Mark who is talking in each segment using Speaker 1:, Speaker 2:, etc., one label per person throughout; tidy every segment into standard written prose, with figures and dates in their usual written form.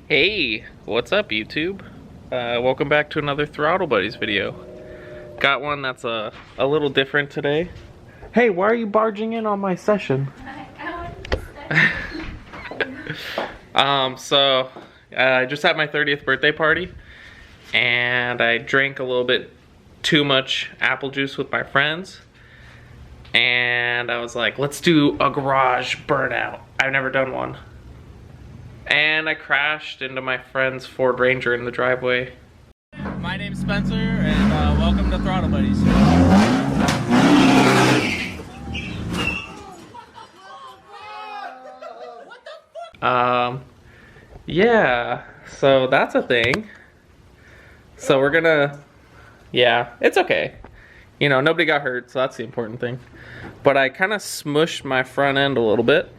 Speaker 1: Hey, what's up YouTube? Welcome back to another Throttle Buddies video. Got one that's a little different today. Hey, why are you barging in on my session? I just had my 30th birthday party and I drank a little bit too much apple juice with my friends. And I was like, let's do a garage burnout. I've never done one. And I crashed into my friend's Ford Ranger in the driveway.
Speaker 2: My name's Spencer, and welcome to Throttle Buddies.
Speaker 1: Yeah, so that's a thing. So we're gonna, yeah, it's okay. You know, nobody got hurt, so that's the important thing. But I kind of smushed my front end a little bit.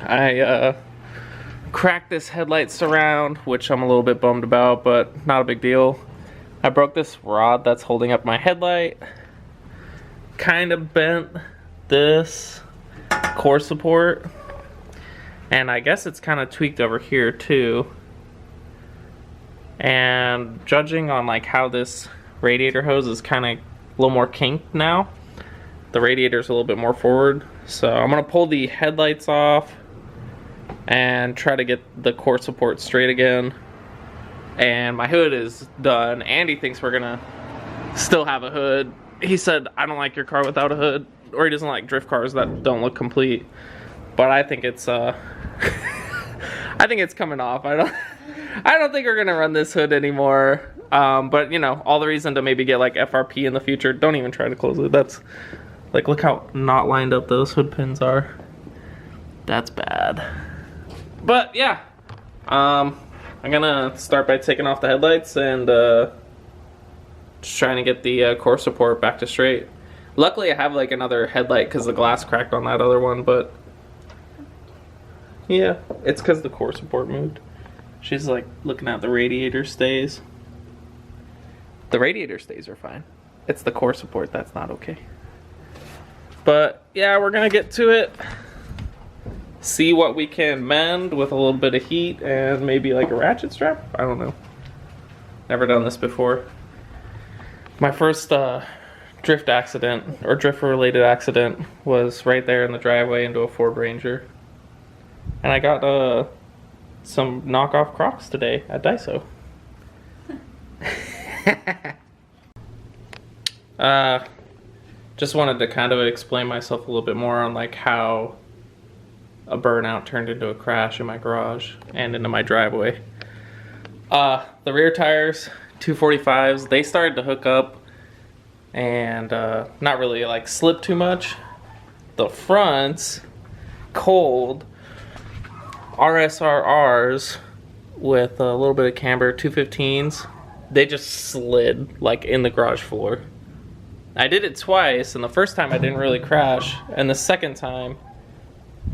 Speaker 1: I cracked this headlight surround, which I'm a little bit bummed about, but not a big deal. I broke this rod that's holding up my headlight. Kind of bent this core support. And I guess it's kind of tweaked over here too. And judging on like how this radiator hose is kind of a little more kinked now, the radiator's a little bit more forward. So I'm gonna pull the headlights off and try to get the core support straight again. And my hood is done. Andy thinks we're gonna still have a hood. He said, I don't like your car without a hood, or he doesn't like drift cars that don't look complete. But I think it's I think it's coming off. I don't think we're gonna run this hood anymore. But you know, all the reason to maybe get like FRP in the future. Don't even try to close it. That's like, look how not lined up those hood pins are. That's bad. But yeah, I'm gonna start by taking off the headlights and just trying to get the core support back to straight. Luckily I have like another headlight because the glass cracked on that other one, but yeah, it's because the core support moved. She's like looking at the radiator stays. The radiator stays are fine. It's the core support that's not okay. But yeah, we're gonna get to it. See what we can mend with a little bit of heat and maybe like a ratchet strap. I don't know. Never done this before. My first drift accident or drift related accident was right there in the driveway into a Ford Ranger. And I got some knockoff Crocs today at Daiso. Just wanted to kind of explain myself a little bit more on like how a burnout turned into a crash in my garage and into my driveway. The rear tires, 245s, they started to hook up and not really like slip too much. The fronts, cold, RSRRs with a little bit of camber, 215s, they just slid like in the garage floor. I did it twice, and the first time I didn't really crash, and the second time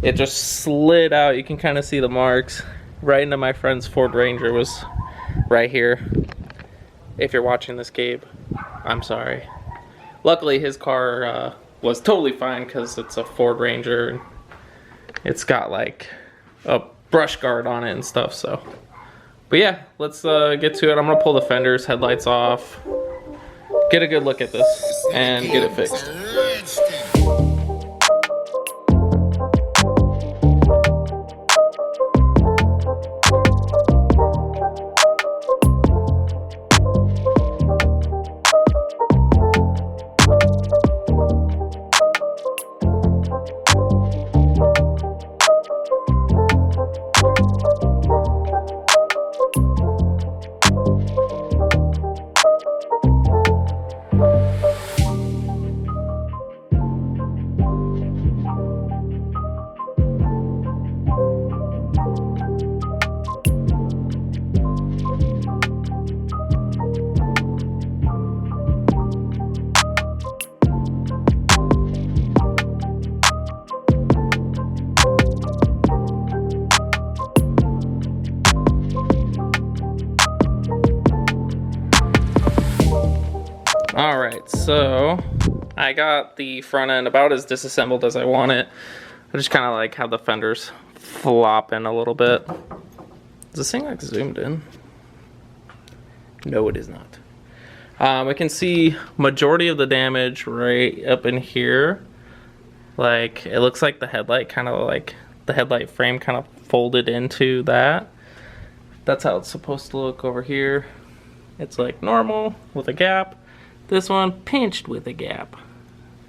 Speaker 1: it just slid out. You can kind of see the marks right into my friend's Ford Ranger. Was right here. If you're watching this, Gabe, I'm sorry. Luckily his car was totally fine because it's a Ford Ranger and it's got like a brush guard on it and stuff. So, but yeah, let's get to it. I'm gonna pull the fenders, headlights off, get a good look at this and get it fixed. Alright, so I got the front end about as disassembled as I want it. I just kind of like how the fenders flop in a little bit. Is this thing like zoomed in? No, it is not. We can see majority of the damage right up in here. Like, it looks like the headlight kind of like, the headlight frame kind of folded into that. That's how it's supposed to look over here. It's like normal with a gap. This one pinched with a gap.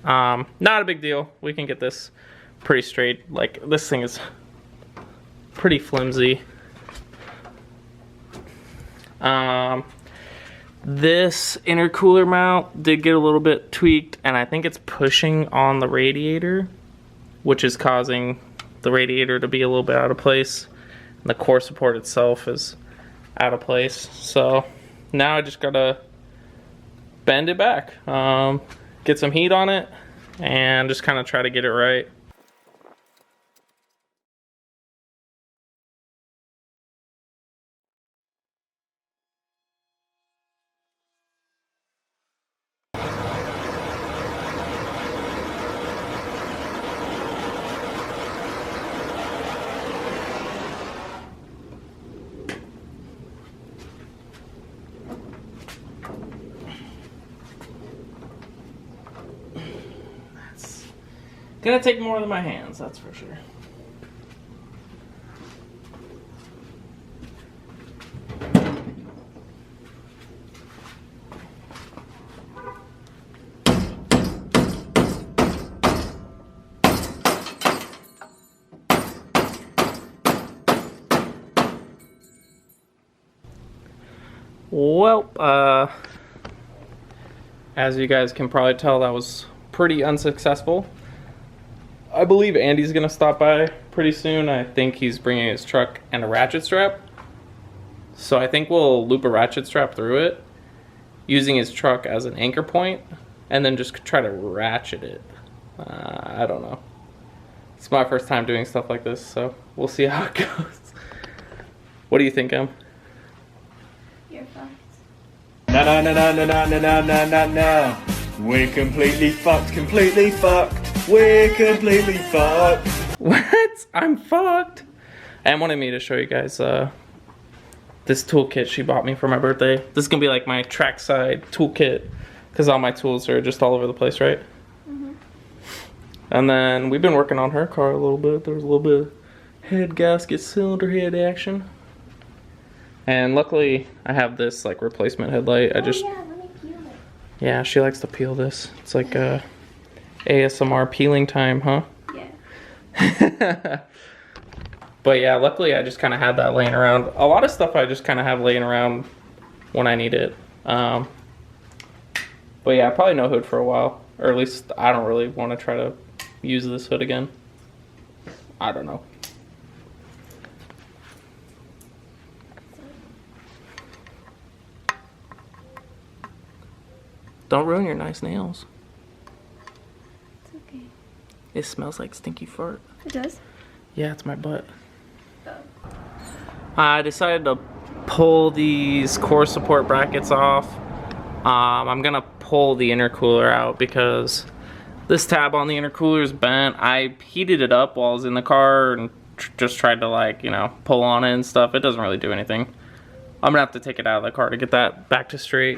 Speaker 1: Not a big deal. We can get this pretty straight. Like, this thing is pretty flimsy. This intercooler mount did get a little bit tweaked, and I think it's pushing on the radiator, which is causing the radiator to be a little bit out of place. And the core support itself is out of place. So now I just gotta bend it back, get some heat on it, and just kind of try to get it right. Gonna take more than my hands, that's for sure. Well, as you guys can probably tell, that was pretty unsuccessful. I believe Andy's gonna stop by pretty soon. I think he's bringing his truck and a ratchet strap. So I think we'll loop a ratchet strap through it, using his truck as an anchor point, and then just try to ratchet it. I don't know. It's my first time doing stuff like this, so we'll see how it goes. What do you think, Em?
Speaker 3: You're fucked.
Speaker 4: No. We're completely fucked, completely fucked. We're completely fucked.
Speaker 1: What? I'm fucked. Em wanted me to show you guys this toolkit she bought me for my birthday. This is gonna be like my trackside toolkit, because all my tools are just all over the place, right? Mm-hmm. And then we've been working on her car a little bit. There's a little bit of head gasket cylinder head action. And luckily I have this like replacement headlight.
Speaker 3: Yeah, let me peel it.
Speaker 1: Yeah, she likes to peel this. It's like ASMR peeling time, huh?
Speaker 3: Yeah.
Speaker 1: But yeah, luckily I just kind of had that laying around. A lot of stuff I just kind of have laying around when I need it. But yeah, probably no hood for a while. Or at least I don't really want to try to use this hood again. I don't know. Don't ruin your nice nails.
Speaker 3: It's okay.
Speaker 1: It smells like stinky fart.
Speaker 3: It does?
Speaker 1: Yeah, it's my butt.
Speaker 3: Oh.
Speaker 1: I decided to pull these core support brackets off. I'm gonna pull the intercooler out because this tab on the intercooler is bent. I heated it up while I was in the car and just tried to, like, you know, pull on it and stuff. It doesn't really do anything. I'm gonna have to take it out of the car to get that back to straight.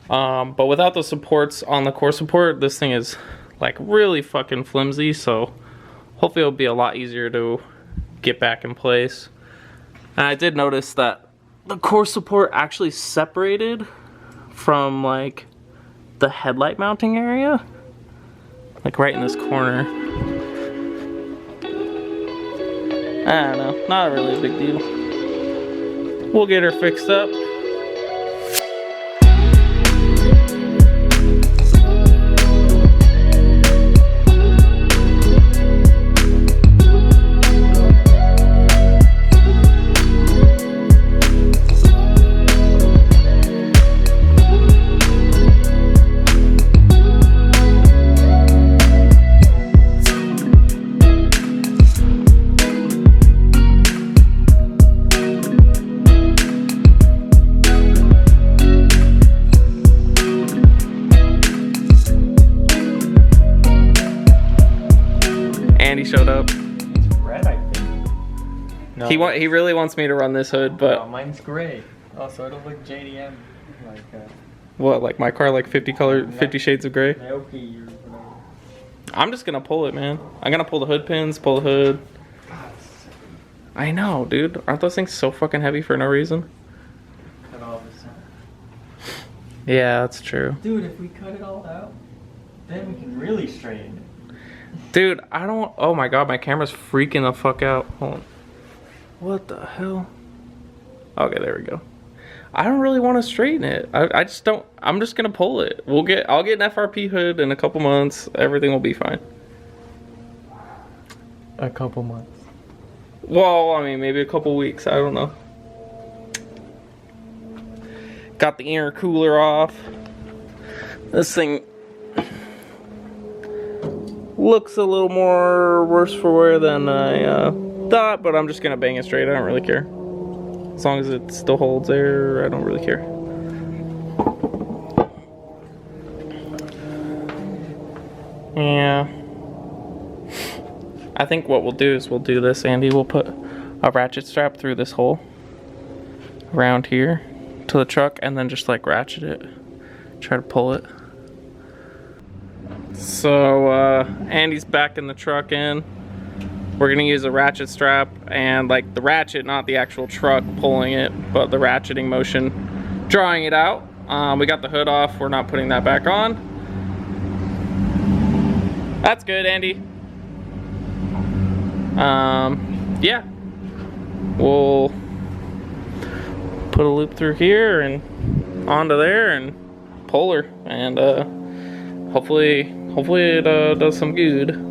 Speaker 1: But without the supports on the core support, this thing is like really fucking flimsy, so hopefully it'll be a lot easier to get back in place. And I did notice that the core support actually separated from like the headlight mounting area, like right in this corner. I don't know, not really a big deal. We'll get her fixed up.
Speaker 4: No.
Speaker 1: He really wants me to run this hood, but
Speaker 4: mine's gray. Oh, so it'll look JDM like
Speaker 1: what? Like my car, like 50 shades of gray.
Speaker 4: Naoki or whatever.
Speaker 1: I'm just gonna pull it, man. I'm gonna pull the hood pins, pull the hood. I know, dude. Aren't those things so fucking heavy for no reason?
Speaker 4: Cut all this out.
Speaker 1: Yeah, that's true.
Speaker 4: Dude, if we cut it all out, then we can really straighten it.
Speaker 1: Dude, I don't. Oh my god, my camera's freaking the fuck out. Hold on. What the hell? Okay, there we go. I don't really want to straighten it. I just don't. I'm just gonna pull it. I'll get an FRP hood in a couple months. Everything will be fine.
Speaker 4: A couple months.
Speaker 1: Well, I mean, maybe a couple weeks. I don't know. Got the intercooler off. This thing looks a little more worse for wear than I thought, but I'm just gonna bang it straight. I don't really care. As long as it still holds air, I don't really care. Yeah. I think what we'll do is we'll do this, Andy. We'll put a ratchet strap through this hole around here to the truck and then just like ratchet it. Try to pull it. So Andy's backing the truck in. We're gonna use a ratchet strap and like the ratchet, not the actual truck pulling it, but the ratcheting motion, drawing it out. We got the hood off. We're not putting that back on. That's good, Andy. Yeah. We'll put a loop through here and onto there and pull her, and hopefully it does some good.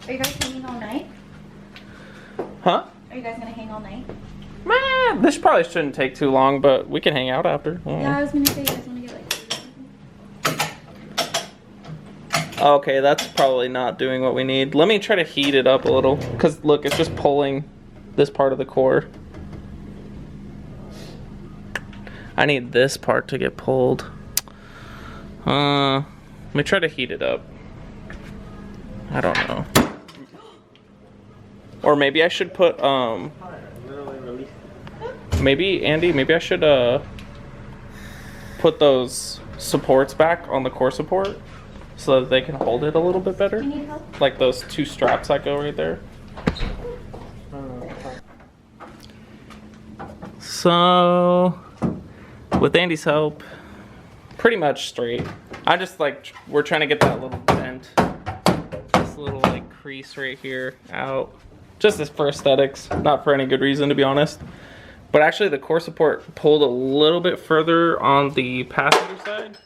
Speaker 3: Are you guys hanging all night?
Speaker 1: Huh?
Speaker 3: Are you guys gonna hang all night?
Speaker 1: This probably shouldn't take too long, but we can hang out after.
Speaker 3: Yeah, I was gonna say you guys wanna get like.
Speaker 1: Okay, that's probably not doing what we need. Let me try to heat it up a little, because look, it's just pulling this part of the core. I need this part to get pulled. Let me try to heat it up. I don't know. Or maybe I should put, maybe, Andy, maybe I should, put those supports back on the core support so that they can hold it a little bit better.
Speaker 3: You need help?
Speaker 1: Like those two straps that go right there. So, with Andy's help, pretty much straight. I just like, we're trying to get that little dent, this little like crease right here out. Just as for aesthetics, not for any good reason to be honest. But actually the core support pulled a little bit further on the passenger side.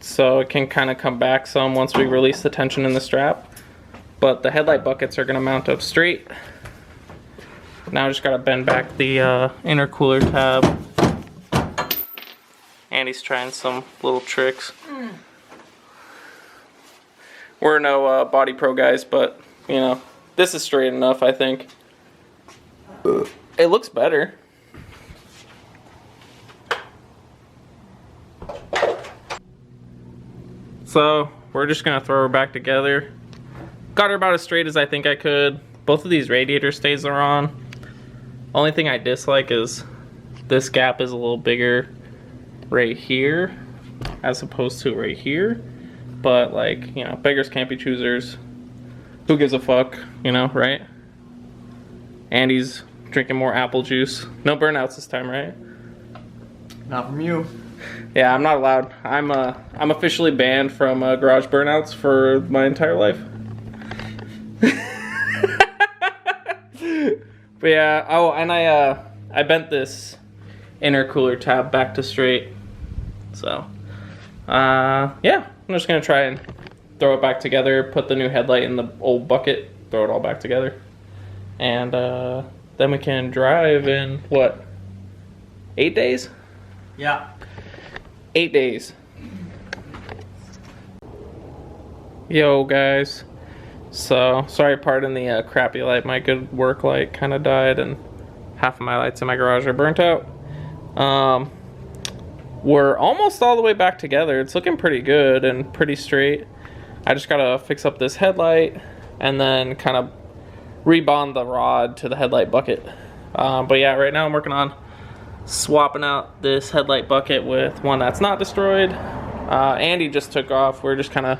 Speaker 1: So it can kind of come back some once we release the tension in the strap. But the headlight buckets are gonna mount up straight. Now I just gotta bend back the intercooler tab. Andy's trying some little tricks. We're no Body Pro guys, but you know, this is straight enough, I think. It looks better. So we're just gonna throw her back together. Got her about as straight as I think I could. Both of these radiator stays are on. Only thing I dislike is this gap is a little bigger right here as opposed to right here. But like, you know, beggars can't be choosers. Who gives a fuck, you know, right? Andy's drinking more apple juice. No burnouts this time, right?
Speaker 4: Not from you.
Speaker 1: Yeah, I'm not allowed. I'm officially banned from garage burnouts for my entire life. But yeah, oh, and I bent this intercooler tab back to straight. So, yeah, I'm just gonna try and throw it back together, put the new headlight in the old bucket, throw it all back together. And then we can drive in, what, 8 days?
Speaker 4: Yeah.
Speaker 1: 8 days. Yo guys, so sorry, pardon the crappy light. My good work light kind of died and half of my lights in my garage are burnt out. We're almost all the way back together. It's looking pretty good and pretty straight. I just gotta fix up this headlight and then kind of rebond the rod to the headlight bucket. But yeah, right now I'm working on swapping out this headlight bucket with one that's not destroyed. Andy just took off. We're just kind of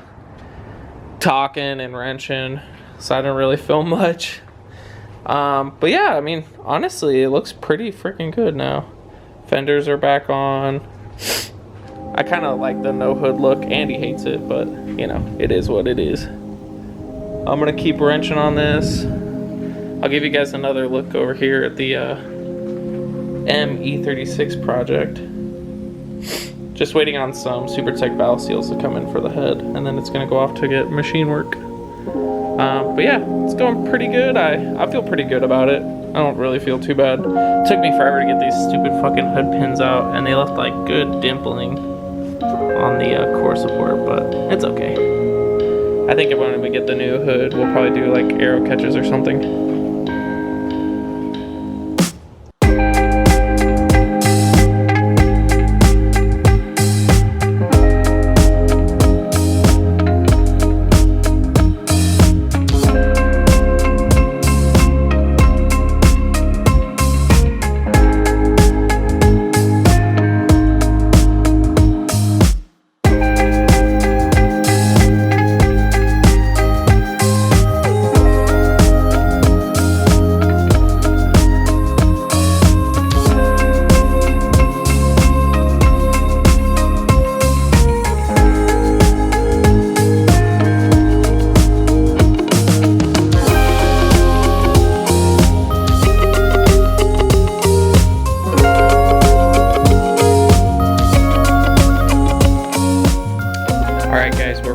Speaker 1: talking and wrenching, so I didn't really film much. But yeah, I mean, honestly, it looks pretty freaking good now. Fenders are back on. I kind of like the no hood look. Andy hates it, but you know, it is what it is. I'm gonna keep wrenching on this. I'll give you guys another look over here at the ME36 project. Just waiting on some Super Tech valve seals to come in for the head, and then it's gonna go off to get machine work. But yeah, it's going pretty good. I feel pretty good about it. I don't really feel too bad. It took me forever to get these stupid fucking hood pins out, and they left like good dimpling on the core support, but it's okay. I think when we get the new hood, we'll probably do like arrow catches or something.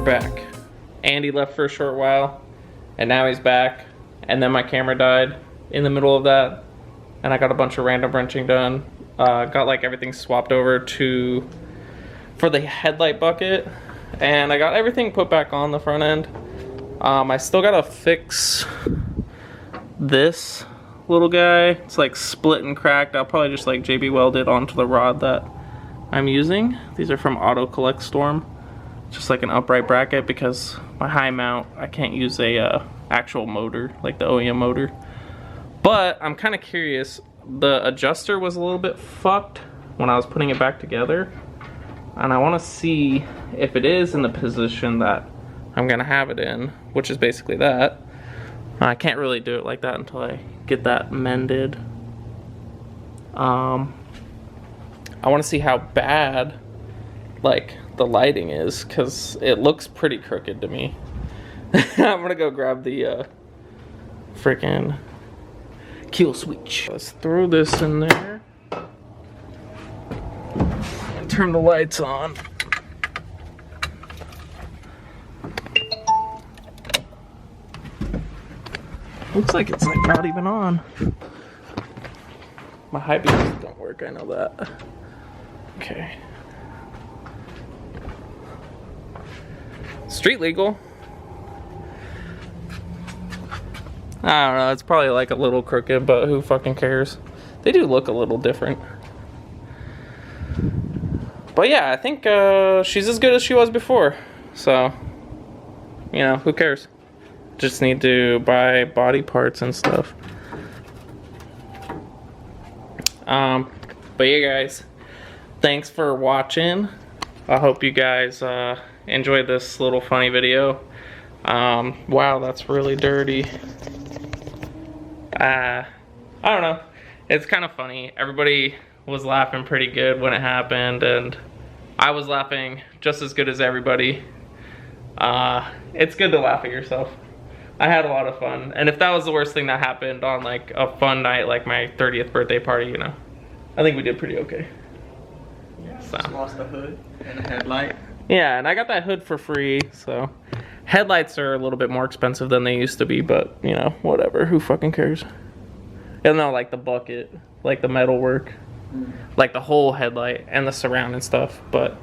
Speaker 1: Back. Andy left for a short while and now he's back, and then my camera died in the middle of that and I got a bunch of random wrenching done. Got like everything swapped over for the headlight bucket, and I got everything put back on the front end. I still gotta fix this little guy. It's like split and cracked. I'll probably just like JB weld it onto the rod that I'm using. These are from Auto Collect Storm. Just like an upright bracket, because my high mount, I can't use a actual motor, like the OEM motor. But I'm kind of curious. The adjuster was a little bit fucked when I was putting it back together, and I want to see if it is in the position that I'm gonna have it in, which is basically that. I can't really do it like that until I get that mended. I want to see how bad like the lighting is, because it looks pretty crooked to me. I'm gonna go grab the freaking kill switch. Let's throw this in there and turn the lights on. Looks like it's like not even on. My high beams don't work, I know that. Okay. Street legal. I don't know, it's probably like a little crooked, but who fucking cares? They do look a little different. But yeah, I think she's as good as she was before. So, you know, who cares? Just need to buy body parts and stuff. But yeah guys, thanks for watching. I hope you guys enjoyed this little funny video. Wow, that's really dirty. I don't know, it's kind of funny. Everybody was laughing pretty good when it happened, and I was laughing just as good as everybody. It's good to laugh at yourself. I had a lot of fun, and if that was the worst thing that happened on like a fun night like my 30th birthday party, you know, I think we did pretty okay.
Speaker 4: Yeah,
Speaker 1: So.
Speaker 4: just lost the hood and the headlight.
Speaker 1: Yeah, and I got that hood for free, so headlights are a little bit more expensive than they used to be, but you know, whatever, who fucking cares? And then like the bucket, like the metal work, like the whole headlight and the surround and stuff, but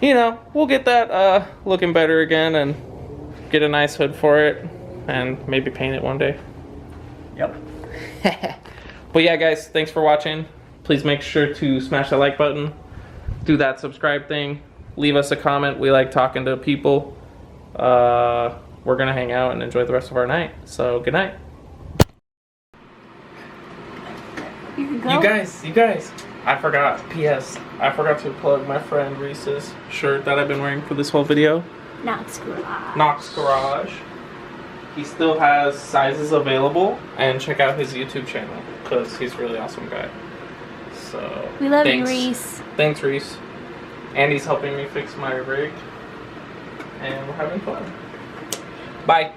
Speaker 1: you know, we'll get that looking better again, and get a nice hood for it, and maybe paint it one day.
Speaker 4: Yep.
Speaker 1: But yeah, guys, thanks for watching. Please make sure to smash that like button, do that subscribe thing, leave us a comment. We like talking to people. We're gonna hang out and enjoy the rest of our night. So good night.
Speaker 3: You can go.
Speaker 1: You guys, I forgot. P.S. I forgot to plug my friend Reese's shirt that I've been wearing for this whole video.
Speaker 3: Knox Garage.
Speaker 1: Knox Garage. He still has sizes available, and check out his YouTube channel because he's a really awesome guy. So
Speaker 3: We love
Speaker 1: thanks.
Speaker 3: you, Reese.
Speaker 1: Thanks, Reese. And he's helping me fix my rig, and we're having fun. Bye.